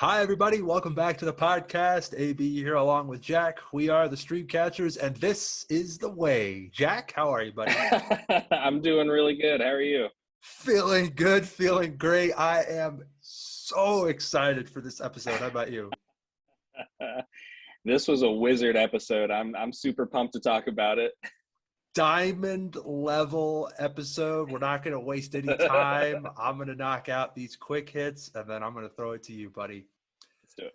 Hi, everybody. Welcome back to the podcast. AB here along with Jack. We are the Stream Catchers, and this is The Way. Jack, how are you, buddy? I'm doing really good. How are you? Feeling good, feeling great. I am so excited for this episode. How about you? This was a wizard episode. I'm super pumped to talk about it. Diamond level episode. We're not going to waste any time. I'm going to knock out these quick hits, and then I'm going to throw it to you, buddy. Let's do it.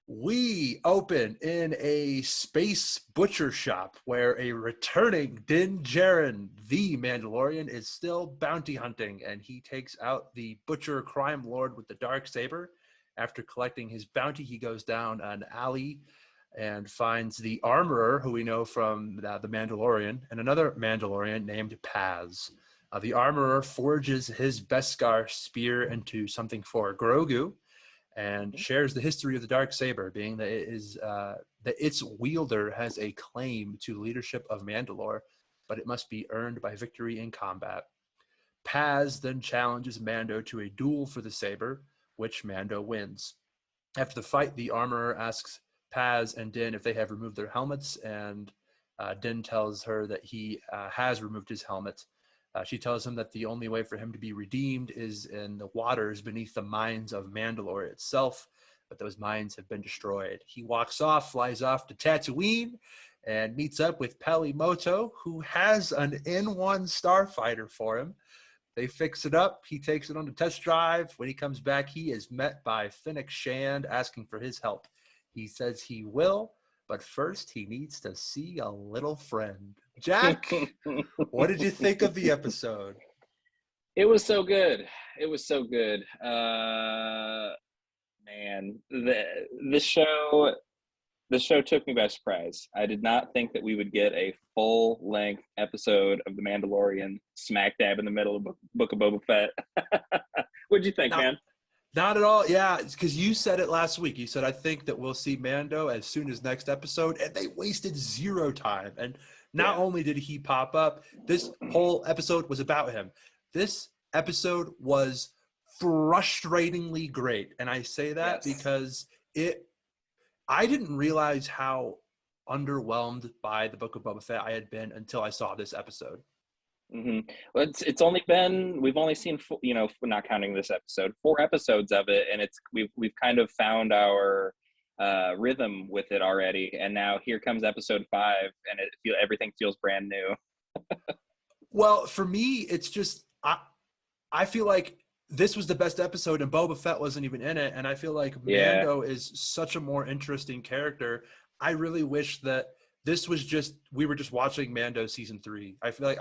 We open in a space butcher shop where a returning Din Djarin, the Mandalorian, is still bounty hunting, and he takes out the butcher crime lord with the dark saber. After collecting his bounty, he goes down an alley and finds the armorer, who we know from the Mandalorian, and another Mandalorian named Paz. The armorer forges his Beskar spear into something for Grogu, and shares the history of the dark saber, being that that its wielder has a claim to leadership of Mandalore, but it must be earned by victory in combat. Paz then challenges Mando to a duel for the saber, which Mando wins. After the fight, the armorer asks Paz and Din if they have removed their helmets, and Din tells her that he has removed his helmet. She tells him that the only way for him to be redeemed is in the waters beneath the mines of Mandalore itself, but those mines have been destroyed. He walks off, flies off to Tatooine, and meets up with Peli Motto, who has an N1 starfighter for him. They fix it up. He takes it on a test drive. When he comes back, he is met by Fennec Shand asking for his help. He says he will, but first he needs to see a little friend. Jack, what did you think of the episode? It was so good. It was so good. Man, the show took me by surprise. I did not think that we would get a full-length episode of The Mandalorian smack dab in the middle of Book of Boba Fett. What'd you think, man? Not at all. Yeah, because you said it last week. You said, I think that we'll see Mando as soon as next episode, and they wasted zero time. And not only did he pop up, this whole episode was about him. This episode was frustratingly great. And I say that because I didn't realize how underwhelmed by the Book of Boba Fett I had been until I saw this episode. Mm-hmm. Well, we've only seen, not counting this episode, 4 episodes of it, and we've kind of found our rhythm with it already, and now here comes episode 5, and everything feels brand new. Well, for me, it's just I feel like this was the best episode, and Boba Fett wasn't even in it, and I feel like Mando is such a more interesting character. I really wish that we were just watching Mando season 3. I feel like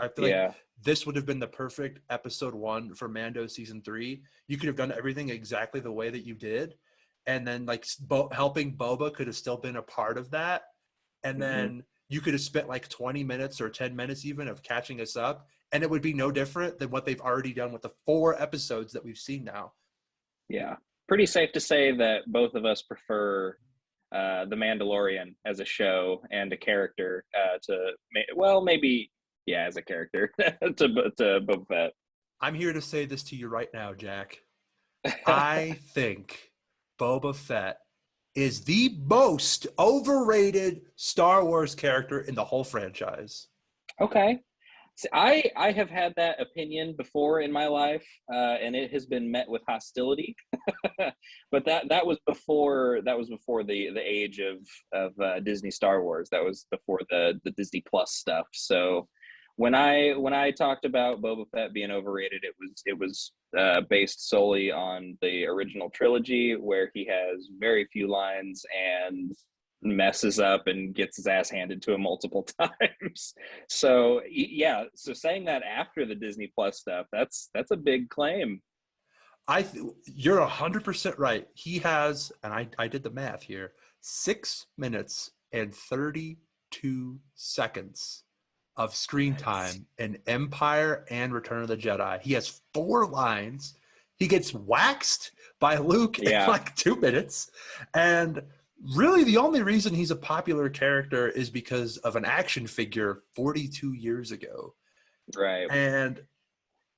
this would have been the perfect episode 1 for Mando season 3. You could have done everything exactly the way that you did, and then like helping Boba could have still been a part of that, and then you could have spent like 20 minutes or 10 minutes even of catching us up, and it would be no different than what they've already done with the 4 episodes that we've seen now. Yeah, pretty safe to say that both of us prefer The Mandalorian as a show and a character as a character to Boba Fett. I'm here to say this to you right now, Jack. I think Boba Fett is the most overrated Star Wars character in the whole franchise. Okay. See, I have had that opinion before in my life, and it has been met with hostility. But that was before the age of Disney Star Wars. That was before the Disney Plus stuff. So when I talked about Boba Fett being overrated, it was based solely on the original trilogy, where he has very few lines and messes up and gets his ass handed to him multiple times. So saying that after the Disney Plus stuff, that's a big claim. You're 100% right. He has, and I did the math here, 6 minutes and 32 seconds of screen time in Empire and Return of the Jedi. He has 4 lines. He gets waxed by Luke in like 2 minutes. And really the only reason he's a popular character is because of an action figure 42 years ago. Right. And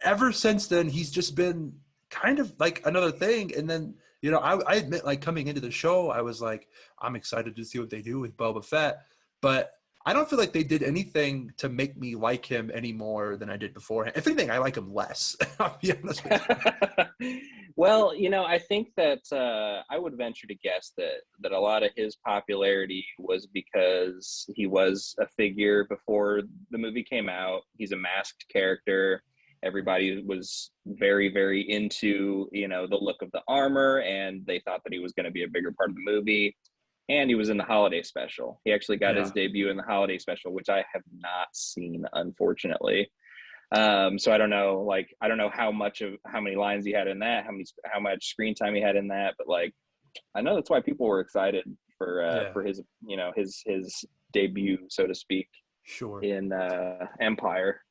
ever since then, he's just been kind of like another thing. And then You know, I admit, like, coming into the show, I was like, I'm excited to see what they do with Boba Fett, but I don't feel like they did anything to make me like him any more than I did beforehand. If anything, I like him less. I'll be honest with you. Well, I think that I would venture to guess that a lot of his popularity was because he was a figure before the movie came out. He's a masked character. Everybody was very, very into, the look of the armor, and they thought that he was going to be a bigger part of the movie. And he was in the holiday special. He actually got his Yeah. debut in the holiday special, which I have not seen, unfortunately. So I don't know how many lines he had in that, how much screen time he had in that, but like, I know that's why people were excited Yeah. for his, his debut, so to speak, Sure. in Empire.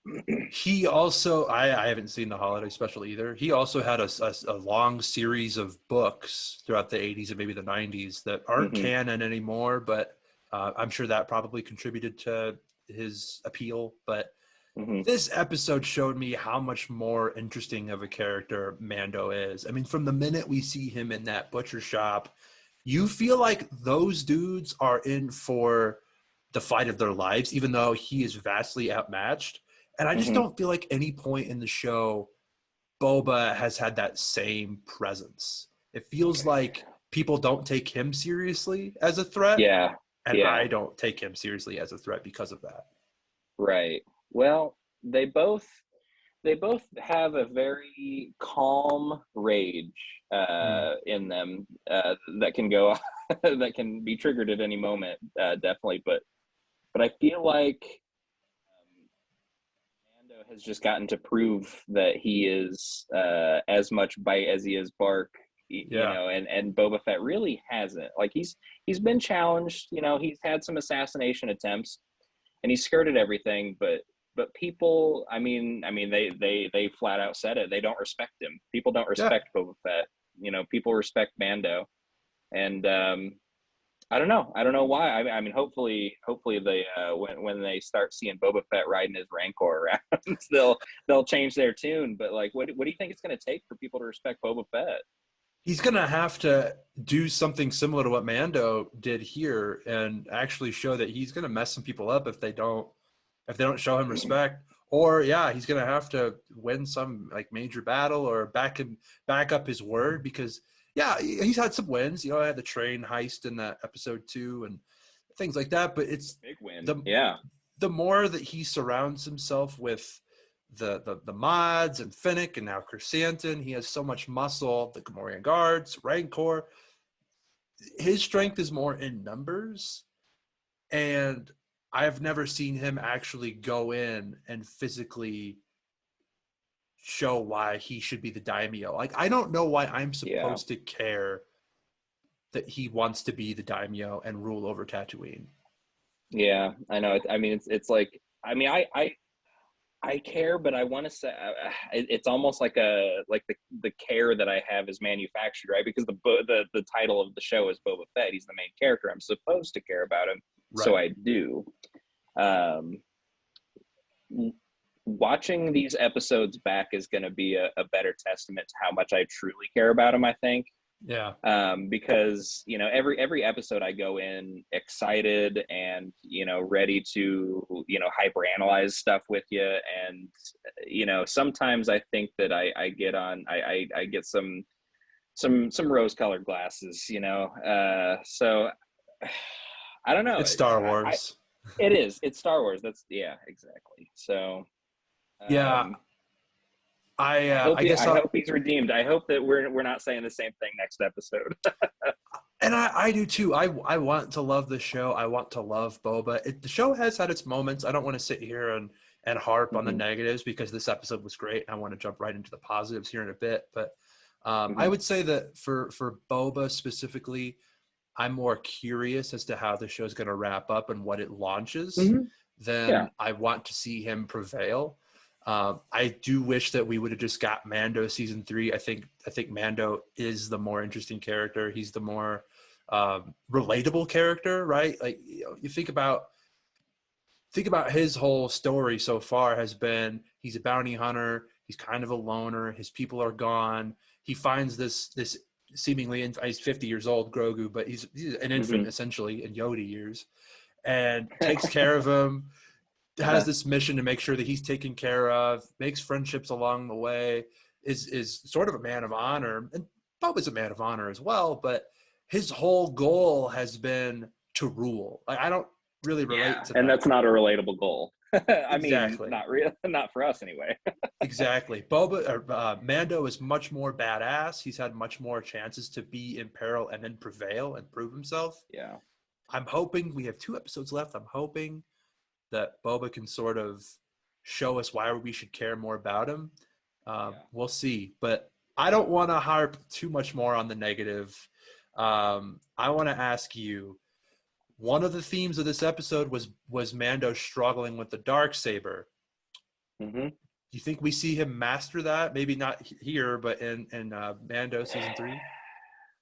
He also, I haven't seen the holiday special either. He also had a long series of books throughout the 80s and maybe the 90s that aren't Hmm. canon anymore, but I'm sure that probably contributed to his appeal. But Hmm. this episode showed me how much more interesting of a character Mando is. I mean, from the minute we see him in that butcher shop, you feel like those dudes are in for the fight of their lives, even though he is vastly outmatched. And I just Hmm. don't feel like any point in the show Boba has had that same presence. It feels like people don't take him seriously as a threat, Yeah, and yeah, I don't take him seriously as a threat because of that. right. Well, they both have a very calm rage Mm. in them that can go that can be triggered at any moment, definitely. But I feel like Mando has just gotten to prove that he is as much bite as he is bark, Yeah. and Boba Fett really hasn't. Like he's been challenged. He's had some assassination attempts, and he skirted everything, but people, they flat out said it. They don't respect him. People don't Yeah. respect Boba Fett. People respect Mando, and I don't know why. Hopefully they when they start seeing Boba Fett riding his Rancor around, they'll change their tune. But like, what do you think it's going to take for people to respect Boba Fett? He's going to have to do something similar to what Mando did here and actually show that he's going to mess some people up if they don't show him respect. Or yeah, he's going to have to win some like major battle or back up his word because yeah, he's had some wins. I had the train heist in that episode 2 and things like that, but it's Big win, the yeah. the more that he surrounds himself with the mods and Finnick and now Chrysanthemum, he has so much muscle, the Gamorrean guards, Rancor. His strength is more in numbers, and I've never seen him actually go in and physically show why he should be the daimyo. Like, I don't know why I'm Yeah, supposed to care that he wants to be the daimyo and rule over Tatooine. yeah. I know. It's like, I care, but I want to say it's almost like the care that I have is manufactured, right? Because the title of the show is Boba Fett. He's the main character. I'm supposed to care about him, so Right. I do. Um, Watching these episodes back is going to be a better testament to how much I truly care about him, I think. Yeah. Because every episode I go in excited and ready to hyper analyze stuff with you, and sometimes I think that I get on I get some rose colored glasses, so I don't know. It's Star I Wars. it's Star Wars. That's, yeah, exactly. So Yeah. um I I uh, hope I guess I I'll hope he's redeemed. I hope that we're not saying the same thing next episode. and I do too. I want to love the show. I want to love Boba. The show has had its moments. I don't want to sit here and harp on the Hmm. negatives because this episode was great. I want to jump right into the positives here in a bit. But I Hmm. would say that for Boba specifically, I'm more curious as to how the show's going to wrap up and what it launches Hmm. Yeah. than I want to see him prevail. I do wish that we would have just got Mando season 3. I think Mando is the more interesting character. He's the more relatable character, right? Like you think about his whole story so far has been he's a bounty hunter. He's kind of a loner. His people are gone. He finds this seemingly he's 50 years old, Grogu, but he's an infant essentially in Yoda years, and takes care of him. Has this mission to make sure that he's taken care of, makes friendships along the way, is sort of a man of honor, and Boba's a man of honor as well, but his whole goal has been to rule. Like, I don't really relate to that. And that's not a relatable goal. I mean, Exactly. not for us anyway. Exactly. Mando is much more badass. He's had much more chances to be in peril and then prevail and prove himself. Yeah. I'm hoping we have 2 episodes left. I'm hoping that Boba can sort of show us why we should care more about him. We'll see. But I don't want to harp too much more on the negative. I want to ask you, one of the themes of this episode was Mando struggling with the Darksaber. Mm-hmm. Do you think we see him master that? Maybe not here, but in Mando season 3?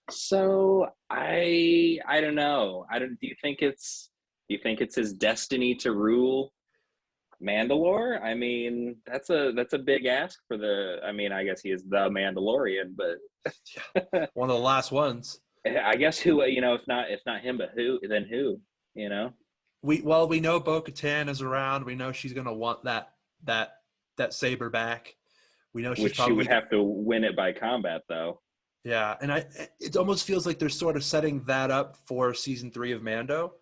So I don't know. Do you think it's his destiny to rule Mandalore? I mean, that's a big ask for I guess he is the Mandalorian, but yeah, one of the last ones. I guess who, if not him, but who, then who, We know Bo-Katan is around. We know she's going to want that saber back. We know she would have to win it by combat, though. Yeah, and it almost feels like they're sort of setting that up for season 3 of Mando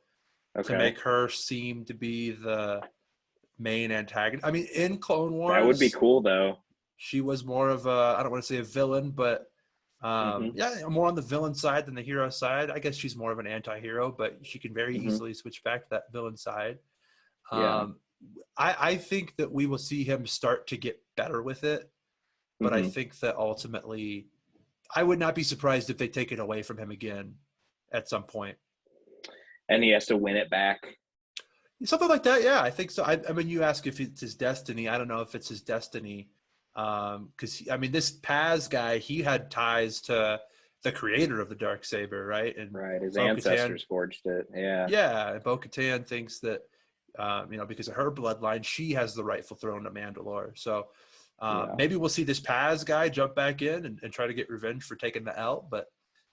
to make her seem to be the main antagonist. I mean, in Clone Wars, that would be cool, though. She was more of I don't want to say a villain, but more on the villain side than the hero side. I guess she's more of an anti-hero, but she can very easily switch back to that villain side. I think that we will see him start to get better with it, but I think that ultimately, I would not be surprised if they take it away from him again at some point. And he has to win it back. Something like that, yeah, I think so. I mean, you ask if it's his destiny. I don't know if it's his destiny. Because, I mean, this Paz guy, he had ties to the creator of the Darksaber, right? And his ancestors forged it, yeah. Yeah, and Bo-Katan thinks that, because of her bloodline, she has the rightful throne of Mandalore. So maybe we'll see this Paz guy jump back in and try to get revenge for taking the L, but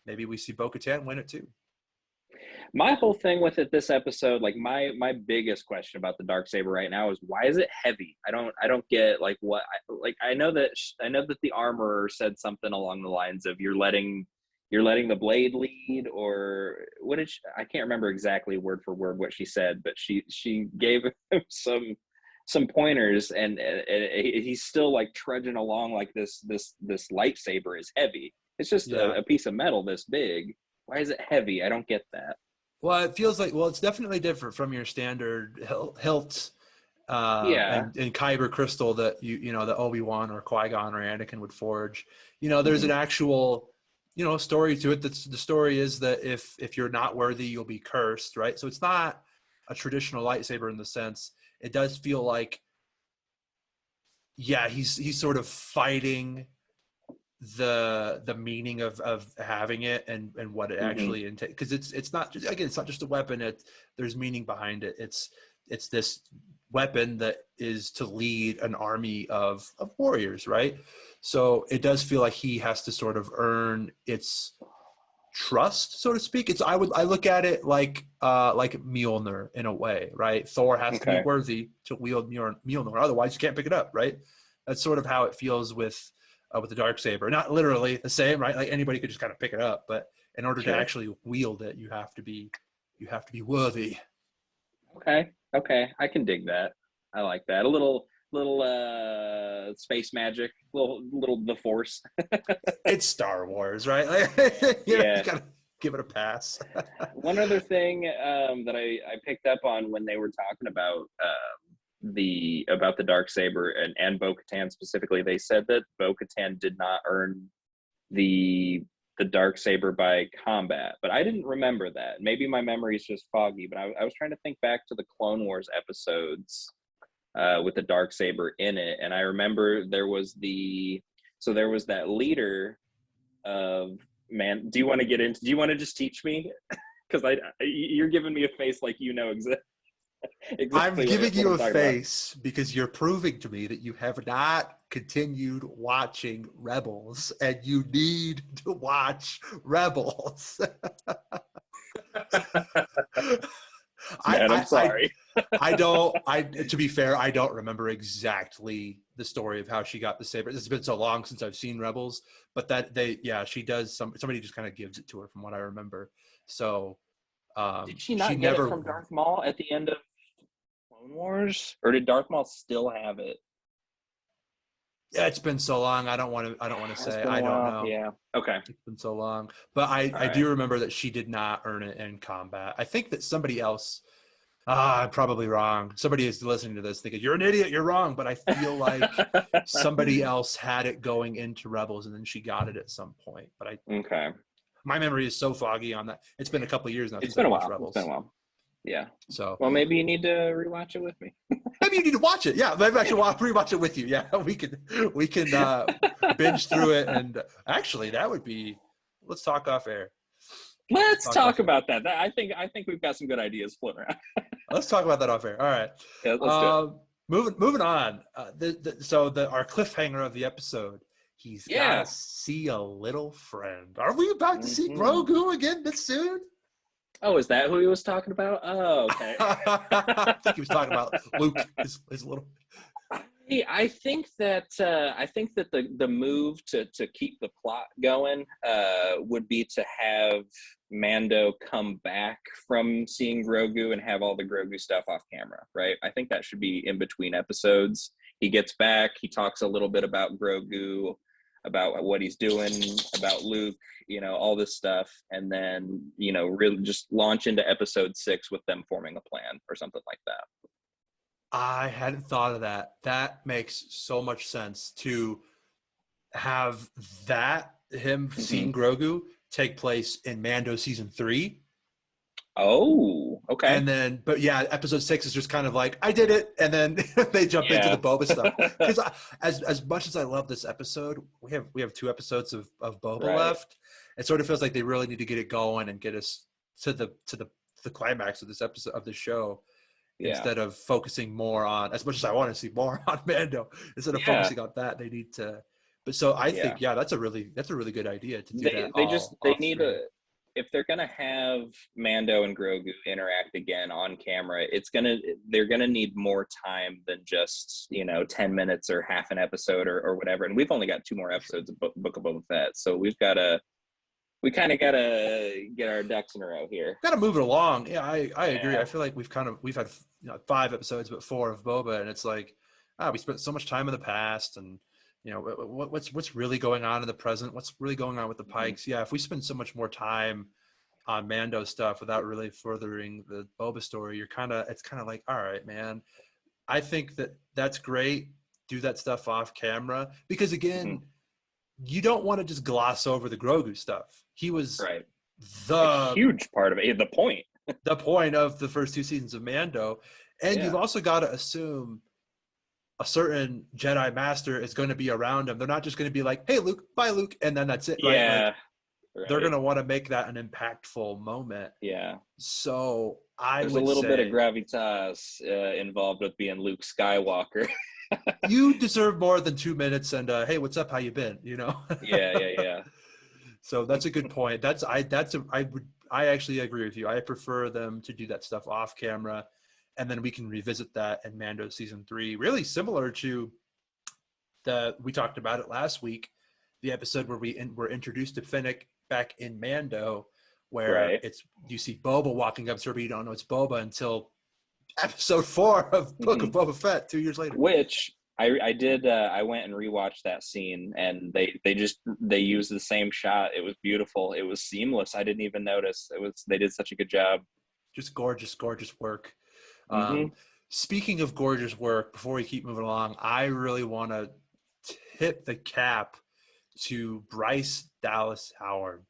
maybe we see Bo-Katan win it too. My whole thing with it this episode, like my biggest question about the Darksaber right now is, why is it heavy? I don't get like what, I know that the armorer said something along the lines of you're letting the blade lead, or what did I can't remember exactly word for word what she said, but she gave him some pointers, and he's still like trudging along like this lightsaber is heavy. It's just a piece of metal this big. Why is it heavy? I don't get that. Well, it feels like, it's definitely different from your standard hilt and kyber crystal that that Obi-Wan or Qui-Gon or Anakin would forge. There's an actual story to it. The story is that if you're not worthy, you'll be cursed, right? So it's not a traditional lightsaber in the sense. It does feel like, he's sort of fighting the meaning of having it and what it actually entails, because it's not just a weapon. There's meaning behind it. It's this weapon that is to lead an army of warriors, right? So it does feel like he has to sort of earn its trust, so to speak. I look at it like Mjolnir in a way, right? Thor has to be worthy to wield Mjolnir, otherwise you can't pick it up, right? That's sort of how it feels with the Darksaber. Not literally the same, right? Like anybody could just kind of pick it up, but in order to actually wield it, you have to be worthy. Okay, I can dig that. I like that. A little space magic, little the Force. It's Star Wars, right? Like, you gotta give it a pass. One other thing that I picked up on when they were talking about the Darksaber and Bo-Katan specifically, they said that Bo-Katan did not earn the Darksaber by combat, but I didn't remember that. Maybe my memory is just foggy, but I was trying to think back to the Clone Wars episodes with the Darksaber in it, and I remember there was that leader of do you want to just teach me? Because you're giving me a face like exactly. I'm Exactly giving what you I'm a talking about. face because you're proving to me that you have not continued watching Rebels, and you need to watch Rebels. I, Man, I'm I, I, sorry. I don't. To be fair, I don't remember exactly the story of how she got the saber. It's been so long since I've seen Rebels, but she does. Somebody just kind of gives it to her, from what I remember. So Did she she not get it never. from Darth Maul at the end of Clone Wars, or did Darth Maul still have it? Yeah, it's been so long. I don't want to. I don't want to It's say. been a I don't while. know. Yeah. Okay. It's been so long, but All I right. do remember that she did not earn it in combat. I think that somebody else. I'm probably wrong. Somebody is listening to this thinking you're an idiot. You're wrong, but I feel like somebody else had it going into Rebels, and then she got it at some point. But Okay. my memory is so foggy on that. It's been a couple of years now It's since been I've a watched while. It's been a Rebels, while. Yeah. so Well, maybe you need to rewatch it with me. maybe you need to watch it. Yeah, maybe I should rewatch it with you. Yeah, we can binge through it, and actually, that would be. Let's talk off air. Let's Talk talk off air. about that. I think we've got some good ideas floating around. Let's talk about that off air. All right. Yeah, let's do it. Moving on. Our cliffhanger of the episode. He's got to Yeah. see a little friend. Are we about to see Hmm. Grogu again this soon? Oh, is that who he was talking about? Oh, okay. I think he was talking about Luke. His little. I think that the move to keep the plot going would be to have Mando come back from seeing Grogu and have all the Grogu stuff off camera, right? I think that should be in between episodes. He gets back, he talks a little bit about Grogu, about what he's doing, about Luke, all this stuff, and then really just launch into episode 6 with them forming a plan or something like that. I hadn't thought of that. That makes so much sense to have him Hmm. seeing Grogu take place in Mando season 3. Oh, okay. And then, but yeah, episode 6 is just kind of like, I did it. And then they jump into the Yeah. Boba stuff. Because as much as I love this episode, we have 2 episodes of Boba Right. left. It sort of feels like they really need to get it going and get us to the climax of this episode of the show, Yeah. instead of focusing more on, as much as I want to see more on Mando, instead of Yeah. focusing on that, they need to. But so I Yeah. think, yeah, that's a really good idea to do that They all need three. if they're gonna have Mando and Grogu interact again on camera, they're gonna need more time than just 10 minutes or half an episode or whatever. And we've only got 2 more episodes of Book of Boba Fett, so we kind of gotta get our ducks in a row here. Got to move it along. Yeah, I agree. Yeah. I feel like we've had 5 episodes, but 4 of Boba, and it's like, we spent so much time in the past, and what's really going on in the present? What's really going on with the Mhm. Pikes? Yeah, if we spend so much more time on Mando stuff without really furthering the Boba story, it's kind of like, all right, man. I think that's great. Do that stuff off camera, because again, Mhm. you don't want to just gloss over the Grogu stuff. He was Right. A the huge part of it. The point. the point of the first 2 seasons of Mando. And you've Yeah. also got to assume a certain Jedi Master is going to be around him. They're not just going to be like, "Hey, Luke, bye, Luke," and then that's it, right? Like, Yeah. they're going Right. to want to make that an impactful moment. Yeah. So I There's a would little bit of say gravitas involved with being Luke Skywalker. you deserve more than 2 minutes. And hey, what's up? How you been? Yeah, yeah, So that's a good point. I actually agree with you. I prefer them to do that stuff off camera, and then we can revisit that in Mando season 3. Really similar to we talked about it last week, the episode where were introduced to Finnick back in Mando, yeah. where Right. you see Boba walking up to her, but you don't know it's Boba until episode 4 of Book of Hmm. Boba Fett 2 years later. Which I did. I went and rewatched that scene, and they used the same shot. It was beautiful. It was seamless. I didn't even notice. They did such a good job. Just gorgeous, gorgeous work. Hmm. Speaking of gorgeous work, before we keep moving along, I really want to tip the cap to Bryce Dallas Howard,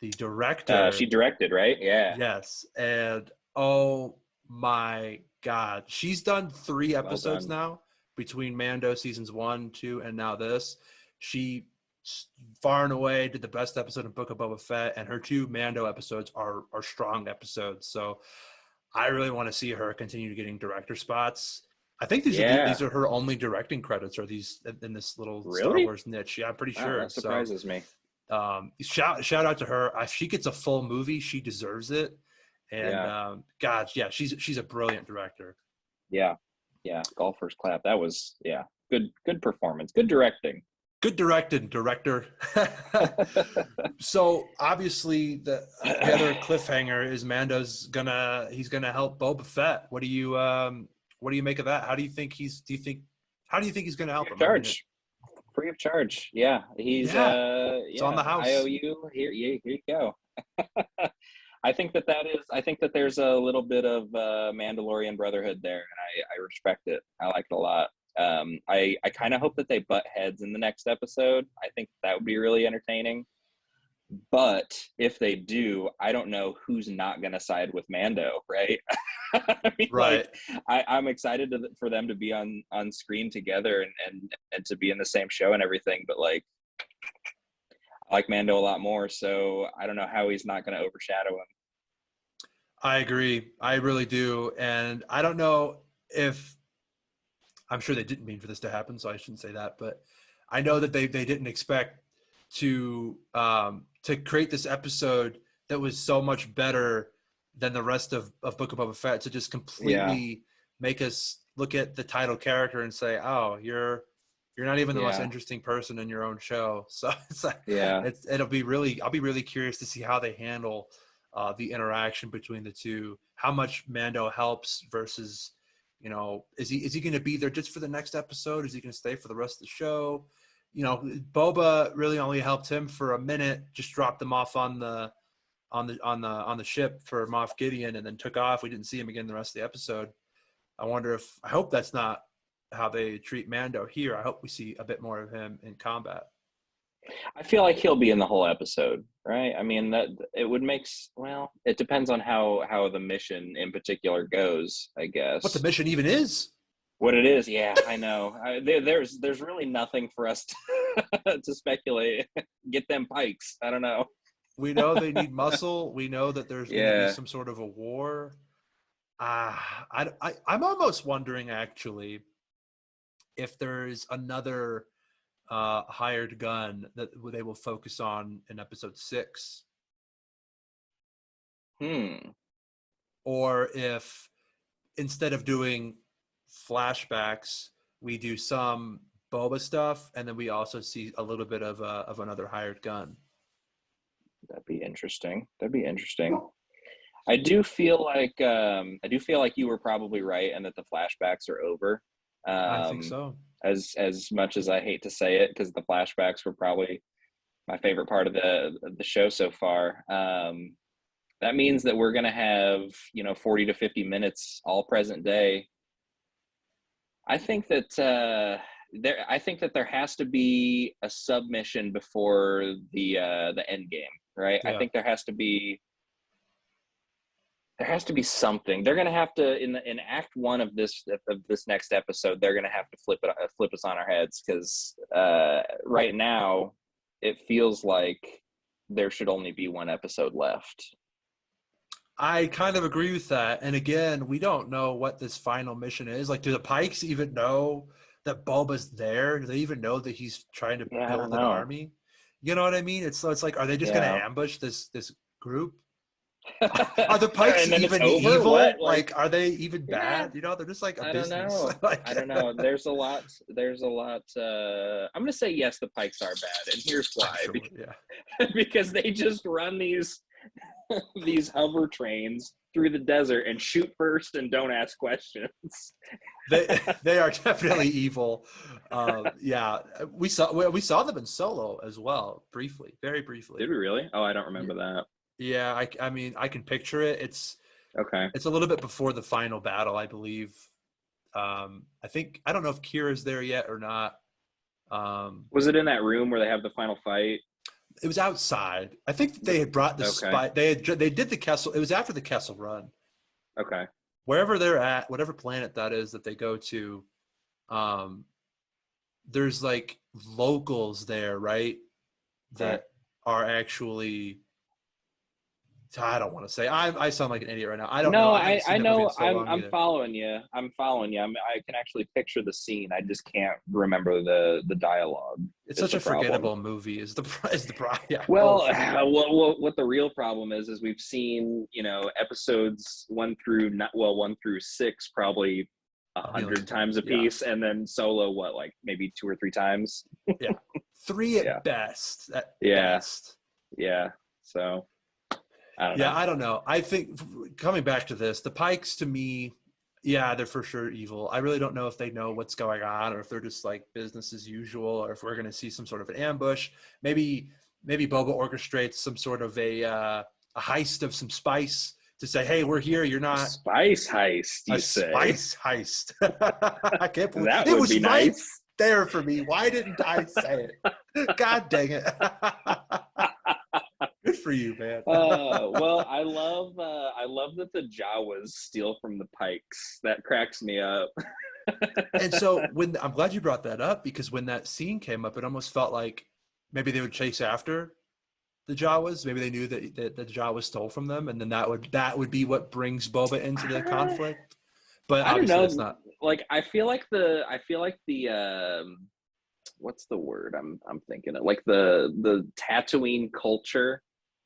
the She director. directed, right? Yeah. Yes. And oh my God. She's done 3 Well episodes done. now between Mando seasons 1, 2, and now this. She far and away did the best episode of Book of Boba Fett, and her 2 Mando episodes are strong episodes. So I really want to see her continue getting director spots. I think these Yeah. are her only directing credits, are these in this little Star Really? Wars niche. Yeah, I'm pretty Wow, sure. that So surprises me. shout out to her. If she gets a full movie, she deserves it. And Yeah. God, yeah, she's a brilliant director. Yeah. Yeah. Golfer's clap. That was, yeah. Good performance. Good directing. Good directed director. So obviously the other cliffhanger is he's gonna help Boba Fett. What do you make of that? How do you think how do you think he's gonna Free help of him? I mean, charge. Free of charge. Yeah. He's yeah, it's on yeah, the house. IOU. Here you go. I think that there's a little bit of Mandalorian brotherhood there, and I respect it. I like it a lot. I kind of hope that they butt heads in the next episode. I think that would be really entertaining. But if they do, I don't know who's not going to side with Mando, right? I mean, Right. I'm excited for them to be on screen together and to be in the same show and everything. But like, I like Mando a lot more, so I don't know how he's not going to overshadow him. I agree. I really do. And I don't know if I'm sure they didn't mean for this to happen, so I shouldn't say that, but I know that they didn't expect to create this episode that was so much better than the rest of Book of Boba Fett, to just Yeah, completely make us look at the title character and say, oh, you're not even the most yeah, interesting person in your own show. So it's like yeah. I'll be really curious to see how they handle the interaction between the two, how much Mando helps versus, is he going to be there just for the next episode? Is he going to stay for the rest of the show? Boba really only helped him for a minute, just dropped him off on the ship for Moff Gideon, and then took off. We didn't see him again the rest of the episode. I hope that's not how they treat Mando here. I hope we see a bit more of him in combat. I feel like he'll be in the whole episode, right? I mean, that it would make well. It depends on how the mission in particular goes, I What the guess. mission even is? What it is, yeah, I know. There's really nothing for us to speculate. Get them pikes. I don't know. We know they need muscle. We know that there's going to be Yeah. some sort of a war. I'm almost wondering, actually, if there's another hired gun that they will focus on in episode 6, Hmm. or if instead of doing flashbacks, we do some Boba stuff, and then we also see a little bit of another hired gun. That'd be interesting. That'd be interesting. I do feel like you were probably right, and that the flashbacks are over. I think Um, so. as much as I hate to say it, because the flashbacks were probably my favorite part of the show so far. That means that we're gonna have 40 to 50 minutes all present day. I think that there has to be a submission before the end game, right? I Yeah. think there has to be something. They're gonna have to in Act One of this next episode. They're gonna have to flip us on our heads, because right now it feels like there should only be one episode left. I kind of agree with that. And again, we don't know what this final mission is. Like, do the Pikes even know that Bulba's there? Do they even know that he's trying to Yeah, I don't build an know. army? You know what I mean? It's like, are they just going Yeah. to ambush this group? Are the Pikes And then it's even over. What? evil? Like, are they even Yeah. bad? They're just like a I don't business. know. Like, I don't know. There's a lot. There's a lot. I'm gonna say yes. The Pikes are bad, and here's I'm why. sure. Yeah. Because they just run these hover trains through the desert and shoot first and don't ask questions. They are definitely evil. Yeah, we saw them in Solo as well, briefly, very briefly. Did we really? Oh, I don't remember that. Yeah, I mean, I can picture it. Okay. It's a little bit before the final battle, I believe. I don't know if Kira's there yet or not. Was it in that room where they have the final fight? It was outside. I think they had brought the Okay. spy. They did the Kessel. It was after the Kessel Run. Okay. Wherever they're at, whatever planet that is that they go to, there's like locals there, right? That are actually I don't want to say. I sound like an idiot right now. I don't know. No, I haven't I seen that movie in know. so long I'm either. following you. I can actually picture the scene. I just can't remember the dialogue. It's Is such the a problem. forgettable movie. Is the problem? Yeah, Well, both. what the real problem is we've seen, episodes 1 through 6 probably a A million hundred times times. a Yeah, piece, and then Solo, what, like maybe 2 or 3 times? yeah. Three Yeah, at best. At yeah, best. yeah. So I don't Yeah, know. I don't know. I think coming back to this, the Pikes to me, yeah, they're for sure evil. I really don't know if they know what's going on or if they're just like business as usual or if we're going to see some sort of an ambush. Maybe Boba orchestrates some sort of a heist of some spice to say, "Hey, we're here. You're not." Spice heist, A you say? spice heist. I can't believe That it would was be right nice. there for me. Why didn't I say it? God dang it. Good for you, man. Well, I love that the Jawas steal from the Pikes. That cracks me up. And so when I'm glad you brought that up because when that scene came up, it almost felt like maybe they would chase after the Jawas. Maybe they knew that the Jawas stole from them, and then that would be what brings Boba into the conflict. But I don't obviously, that's know. not. Like I feel like the what's the word I'm thinking of? Like the Tatooine culture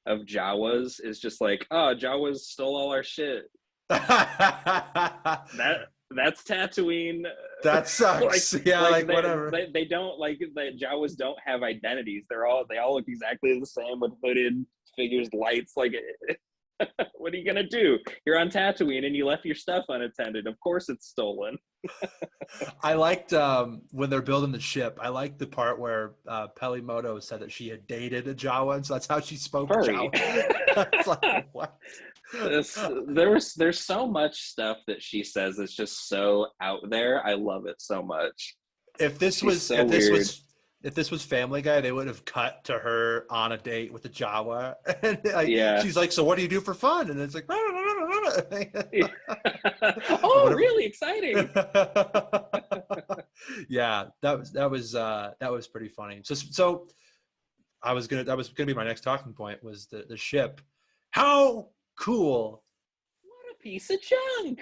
of Jawas is just like, oh, Jawas stole all our shit. That that's Tatooine. That like sucks. Yeah, like like whatever. they don't like the Jawas don't have identities. They all look exactly the same with hooded figures, lights. Like, what are you gonna do? You're on Tatooine and you left your stuff unattended. Of course, it's stolen. I liked when they're building the ship. I liked the part where Pelimoto said that she had dated a Jawa, and so that's how she spoke Furry. Jawa. It's like what? There's so much stuff that she says that's just so out there. I love it so much. if this She's was so if this weird. was if this was Family Guy, they would have cut to her on a date with a Jawa, and like Yeah. she's like, "So what do you do for fun?" And it's like, or Oh, whatever. really exciting. Yeah, that was pretty funny. So that was gonna be my next talking point was the ship. How cool. What a piece of junk.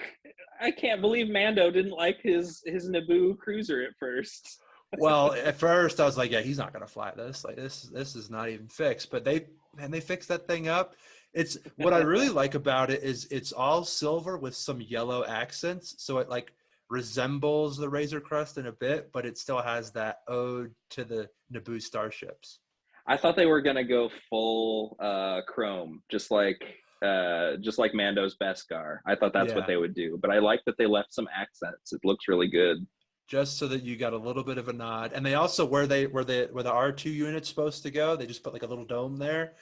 I can't believe Mando didn't like his Naboo cruiser at first. Well, at first I was like, yeah, he's not gonna fly this. Like this is not even fixed. But they fixed that thing up. It's what I really like about it is it's all silver with some yellow accents, so it like resembles the Razor Crest in a bit, but it still has that ode to the Naboo starships. I thought they were gonna go full chrome, just like Mando's Beskar. I thought that's what Yeah, they would do, but I like that they left some accents. It looks really good. just so that you got a little bit of a nod. And they also where the R2 unit's supposed to go, they just put like a little dome there.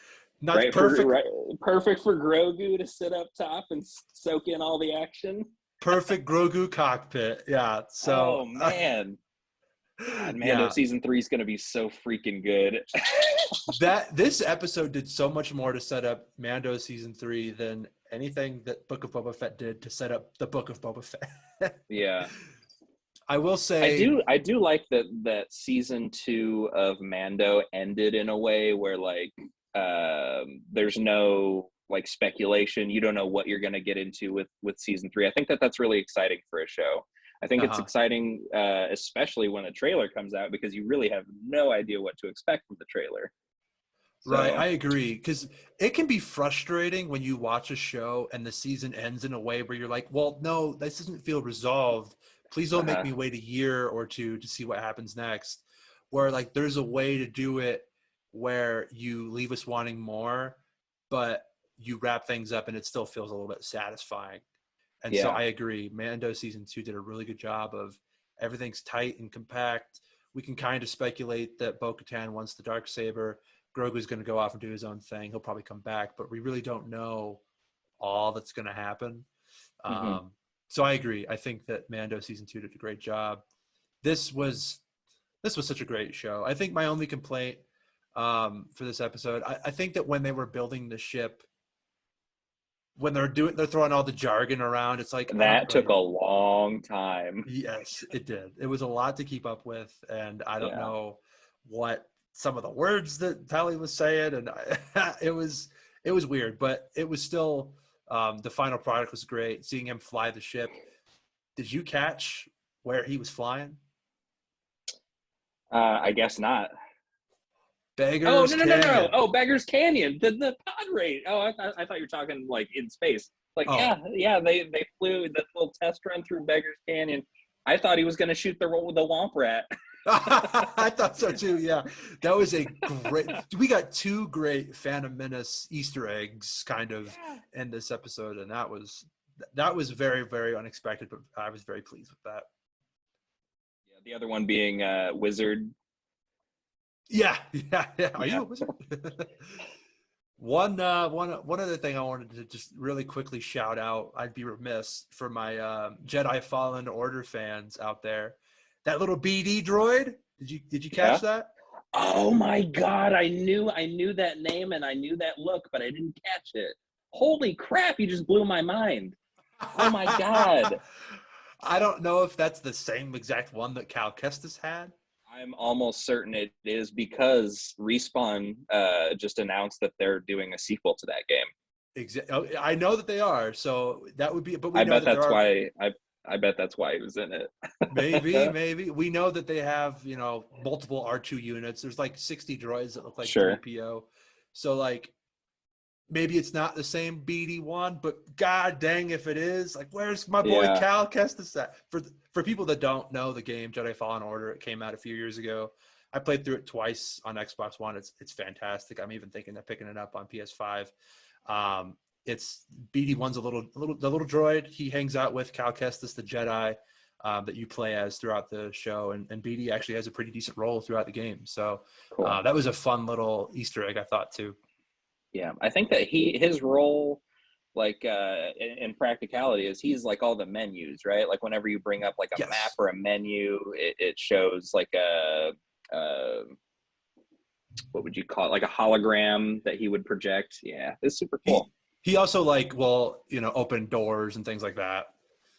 Not perfect Right, perfect for Grogu to sit up top and soak in all the action. perfect Grogu cockpit. Yeah. So Oh man, God, Mando yeah, season 3 is gonna be so freaking good. that this episode did so much more to set up Mando season 3 than anything that Book of Boba Fett did to set up the Book of Boba Fett. Yeah, I will I say, do. I do like that season 2 of Mando ended in a way where there's no like speculation. You don't know what you're going to get into with season 3. I think that's really exciting for a show. I think it's uh-huh. exciting, especially when a trailer comes out because you really have no idea what to expect from the trailer. Right, So I agree because it can be frustrating when you watch a show and the season ends in a way where you're like, well, no, this doesn't feel resolved. Please don't make uh, me wait a year or two to see what happens next. Where like there's a way to do it where you leave us wanting more, but you wrap things up and it still feels a little bit satisfying. And so yeah. I agree. Mando season 2 did a really good job of everything's tight and compact. We can kind of speculate that Bo-Katan wants the dark saber. Grogu's going to go off and do his own thing. He'll probably come back, but we really don't know all that's going to happen. Hmm. So I agree. I think that Mando season 2 did a great job. This was such a great show. I think my only complaint for this episode, I think that when they were building the ship, when they're throwing all the jargon around, it's like I don't That took really. a long time. Yes, it did. It was a lot to keep up with, and I don't Yeah. know what some of the words that Tally was saying, and it was it was weird, but it was still the final product was great. Seeing him fly the ship. Did you catch where he was flying? I guess not. Oh, Beggars no. Canyon. Oh, Beggars Canyon, the pod race. Oh, I thought you were talking like in space. Like, Oh, yeah, they flew that little test run through Beggars Canyon. I thought he was going to shoot the Womp Rat. I thought so too. Yeah, that was a great. We got two great Phantom Menace Easter eggs kind of Yeah. in this episode, and that was very, very unexpected. But I was very pleased with that. Yeah, the other one being Wizard. Yeah. Are Yeah. you a wizard? One other thing I wanted to just really quickly shout out. I'd be remiss for my Jedi Fallen Order fans out there. That little BD droid. Did you catch Yeah. that? Oh my God! I knew that name and I knew that look, but I didn't catch it. Holy crap! You just blew my mind. Oh my God! I don't know if that's the same exact one that Cal Kestis had. I'm almost certain it is because Respawn just announced that they're doing a sequel to that game. I know that they are, so that would be. But we I know bet that there that's are. why I bet that's why he was in it. Maybe we know that they have multiple R2 units. There's like 60 droids that look like Sure. 3PO, so like maybe it's not the same BD1, but god dang if it is, like where's my boy Yeah. Cal Kestis at? For people that don't know the game Jedi Fallen Order, it came out a few years ago. I played through it twice on Xbox One. It's fantastic. I'm even thinking of picking it up on PS5. It's BD1's the little droid. He hangs out with Cal Kestis, the Jedi, that you play as throughout the show, and BD actually has a pretty decent role throughout the game. So Cool. that was a fun little Easter egg, I thought too. Yeah, I think that his role, like in practicality, is he's like all the menus, right? Like whenever you bring up like a map Yes. or a menu, it shows like a what would you call it? Like a hologram that he would project. Yeah, it's super cool. He also open doors and things like that.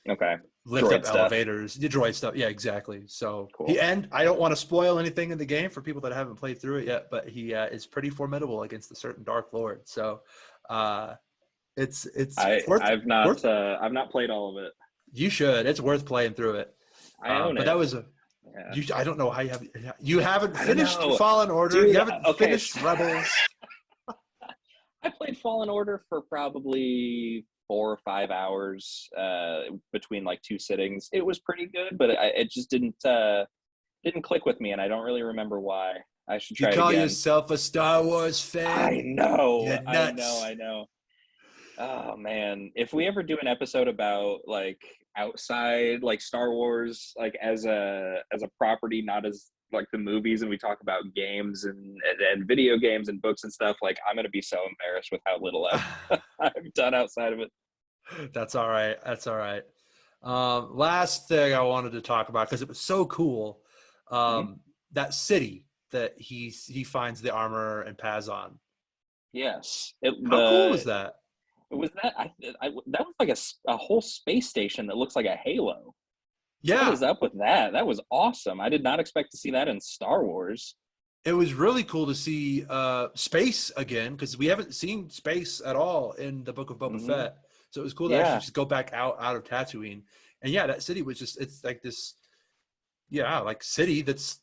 Okay. Lift Droid up stuff. elevators, the droid stuff. Yeah, exactly. So Cool. I don't want to spoil anything in the game for people that haven't played through it yet, but he is pretty formidable against a certain Dark Lord. So it's I've not played all of it. You should. It's worth playing through it. I own but it. that was Yeah. I don't know how you haven't finished know. Fallen Order. Dude, You haven't okay. finished Rebels. I played Fallen Order for probably 4 or 5 hours between like 2 sittings. It was pretty good, but it just didn't click with me, and I don't really remember why. I should try You it call again. yourself a Star Wars fan? I know. You're nuts. I know. Oh man, if we ever do an episode about like outside like Star Wars, like as a property, not as like the movies, and we talk about games and video games and books and stuff, like I'm gonna be so embarrassed with how little I've done outside of it. That's all right. Last thing I wanted to talk about, because it was so cool, that city that he finds the armor and Paz on. Yes. How cool was that? Was that that was like a whole space station that looks like a halo. Yeah. What is up with that? That was awesome. I did not expect to see that in Star Wars. It was really cool to see space again, because we haven't seen space at all in the Book of Boba Fett. So it was cool to actually just go back out of Tatooine. And yeah, that city was it's like this, like city that's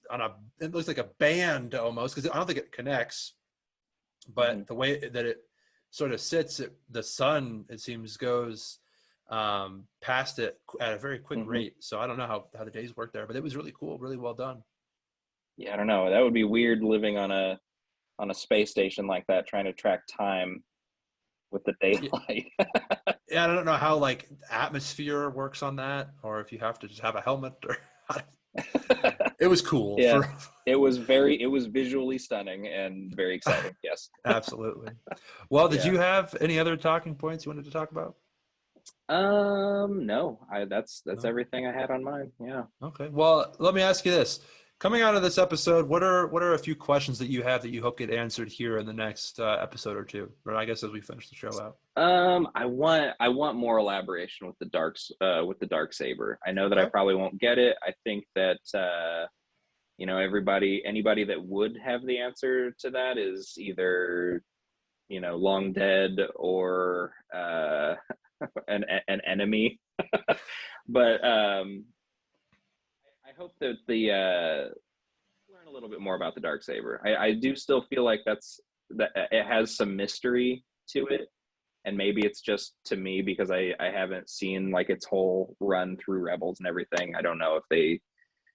it looks like a band almost, because I don't think it connects. But the way that it sort of sits, the sun, it seems, goes past it at a very quick rate. So I don't know how the days work there, but it was really cool, really well done. Yeah, I don't know. That would be weird living on a space station like that, trying to track time with the daylight. Yeah, I don't know how like atmosphere works on that, or if you have to just have a helmet. Or it was cool. Yeah, it was visually stunning and very exciting. Yes, absolutely. Well, did you have any other talking points you wanted to talk about? No. That's No? everything I had on mine. Yeah. Okay. Well, let me ask you this. Coming out of this episode, what are a few questions that you have that you hope get answered here in the next episode or two, or I guess as we finish the show out? I want more elaboration with the dark saber. I know that I probably won't get it. I think that anybody that would have the answer to that is either long dead or an enemy. But I hope that the learn a little bit more about the Darksaber. I do still feel like that it has some mystery to it, and maybe it's just to me because I haven't seen like its whole run through Rebels and everything. I don't know if they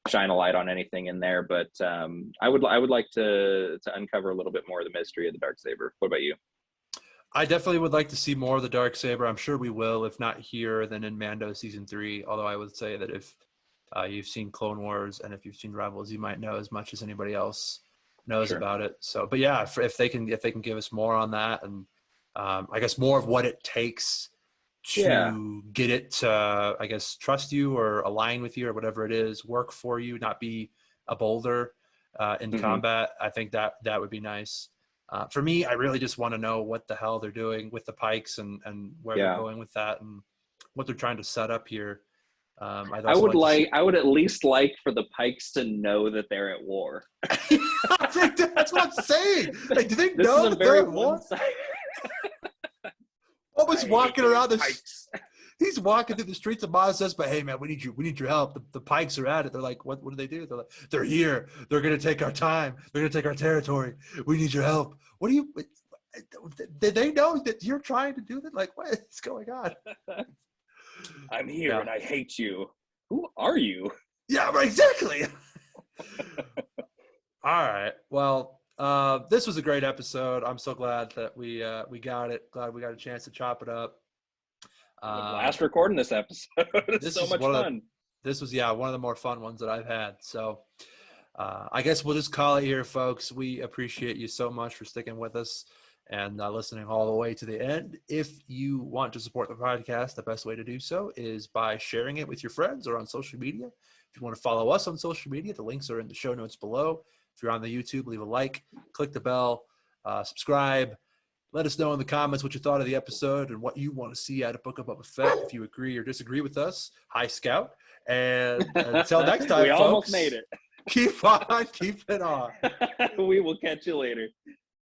shine a light on anything in there, but I would like to uncover a little bit more of the mystery of the Darksaber. What about you? I definitely would like to see more of the Darksaber. I'm sure we will, if not here, then in Mando season 3. Although I would say that if you've seen Clone Wars and if you've seen Rebels, you might know as much as anybody else knows Sure. about it. So, but yeah, if they can give us more on that, and I guess more of what it takes Yeah. to get it to, I guess, trust you or align with you or whatever it is, work for you, not be a boulder in combat. I think that would be nice. For me, I really just want to know what the hell they're doing with the pikes and where they're going with that and what they're trying to set up here. I would at least like for the Pikes to know that they're at war. That's what I'm saying. Like, do they this know is a that very they're at war? one-sided. Always walking around this. Pikes. He's walking through the streets of Maz says, but hey man, we need your help. The Pikes are at it. They're like, what do they do? They're like, they're here. They're gonna take our time. They're gonna take our territory. We need your help. What do you? Did they know that you're trying to do that? Like, what is going on? I'm here and I hate you. Who are you? Yeah, right, exactly. All right. Well, this was a great episode. I'm so glad that we got it. Glad we got a chance to chop it up. Last recording this episode. It's so much fun. This was one of the more fun ones that I've had. So I guess we'll just call it here, folks. We appreciate you so much for sticking with us and listening all the way to the end. If you want to support the podcast, the best way to do so is by sharing it with your friends or on social media. If you want to follow us on social media, the links are in the show notes below. If you're on the YouTube, leave a like, click the bell, subscribe. Let us know in the comments what you thought of the episode and what you want to see out of Book of Boba Fett. If you agree or disagree with us, hi, Scout. And until next time, we folks, almost made it. Keep on keeping on. We will catch you later.